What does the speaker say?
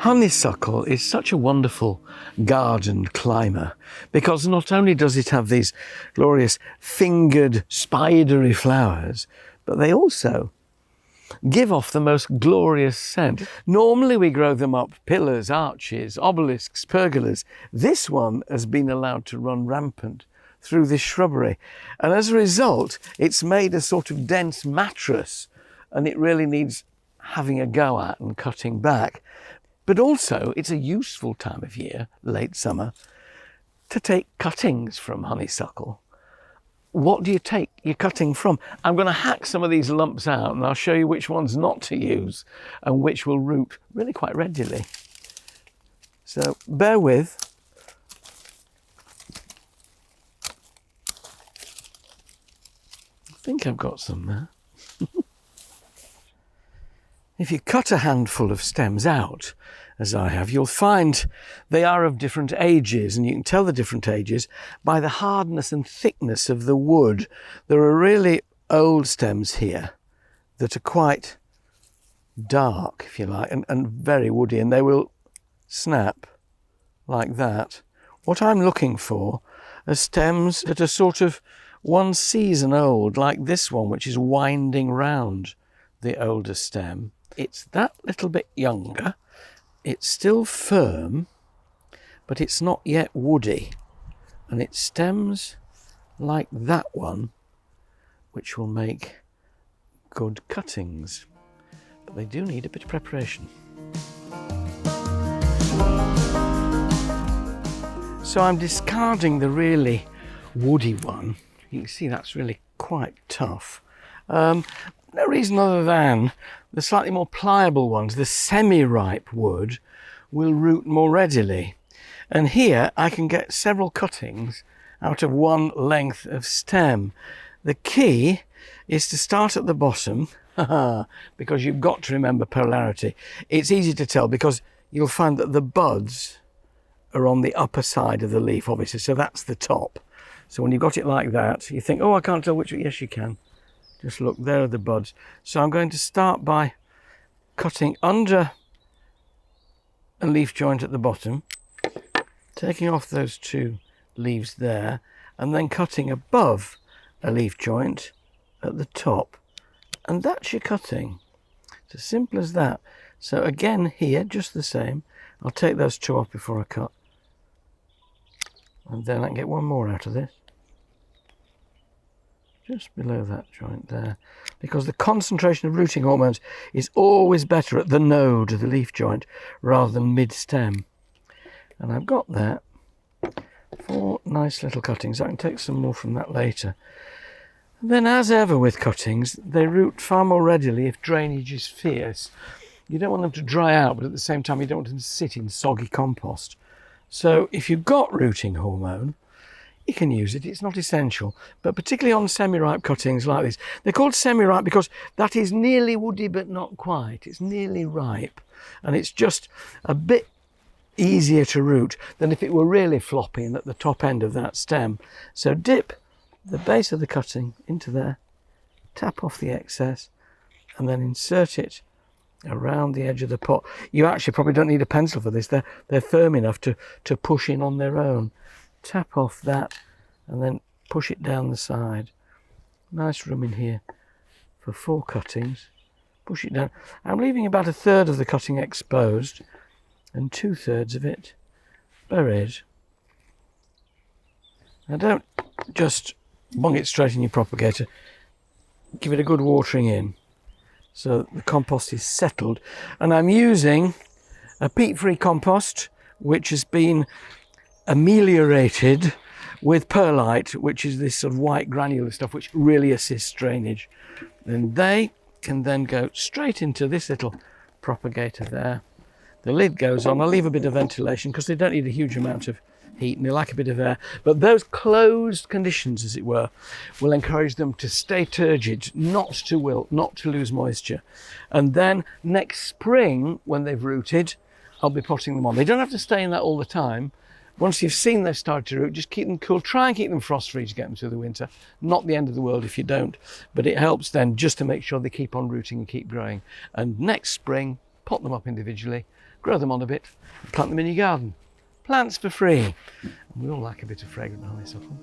Honeysuckle is such a wonderful garden climber because not only does it have these glorious fingered spidery flowers, but they also give off the most glorious scent. Normally we grow them up pillars, arches, obelisks, pergolas. This one has been allowed to run rampant through this shrubbery, and as a result it's made a sort of dense mattress, and it really needs having a go at and cutting back. But also it's a useful time of year, late summer, to take cuttings from honeysuckle. What do you take your cutting from? I'm going to hack some of these lumps out and I'll show you which ones not to use and which will root really quite readily. So bear with. I think I've got some there. If you cut a handful of stems out, as I have, you'll find they are of different ages, and you can tell the different ages by the hardness and thickness of the wood. There are really old stems here that are quite dark, if you like, and very woody, and they will snap like that. What I'm looking for are stems that are sort of one season old, like this one, which is winding round the older stem. It's that little bit younger. It's still firm, but it's not yet woody. And it stems like that one, which will make good cuttings. But they do need a bit of preparation. So I'm discarding the really woody one. You can see that's really quite tough. No reason other than the slightly more pliable ones, the semi-ripe wood, will root more readily. And here I can get several cuttings out of one length of stem. The key is to start at the bottom, because you've got to remember polarity. It's easy to tell because you'll find that the buds are on the upper side of the leaf, obviously, so that's the top. So when you've got it like that, you think, oh, I can't tell which one. Yes, you can. Just look, there are the buds. So I'm going to start by cutting under a leaf joint at the bottom, taking off those two leaves there, and then cutting above a leaf joint at the top. And that's your cutting. It's as simple as that. So again here, just the same. I'll take those two off before I cut. And then I can get one more out of this. Just below that joint there, because the concentration of rooting hormones is always better at the node of the leaf joint rather than mid-stem. And I've got that. 4 nice little cuttings. I can take some more from that later. And then, as ever with cuttings, they root far more readily if drainage is fierce. You don't want them to dry out, but at the same time you don't want them to sit in soggy compost. So if you've got rooting hormone, you can use it. It's not essential, but particularly on semi-ripe cuttings like this. They're called semi-ripe because that is nearly woody but not quite. It's nearly ripe, and it's just a bit easier to root than if it were really flopping at the top end of that stem. So dip the base of the cutting into there, tap off the excess, and then insert it around the edge of the pot. You actually probably don't need a pencil for this. They're firm enough to push in on their own. Tap off that and then push it down the side. Nice room in here for 4 cuttings. Push it down. I'm leaving about 1/3 of the cutting exposed and 2/3 of it buried. Now don't just bung it straight in your propagator. Give it a good watering in so the compost is settled. And I'm using a peat-free compost which has been ameliorated with perlite, which is this sort of white granular stuff which really assists drainage. And they can then go straight into this little propagator there. The lid goes on. I'll leave a bit of ventilation because they don't need a huge amount of heat and they like a bit of air. But those closed conditions, as it were, will encourage them to stay turgid, not to wilt, not to lose moisture. And then next spring, when they've rooted, I'll be potting them on. They don't have to stay in that all the time. Once you've seen they've started to root, just keep them cool. Try and keep them frost-free to get them through the winter. Not the end of the world if you don't, but it helps then just to make sure they keep on rooting and keep growing. And next spring, pot them up individually grow them on a bit, and plant them in your garden. Plants for free. And we all like a bit of fragrant honeysuckle.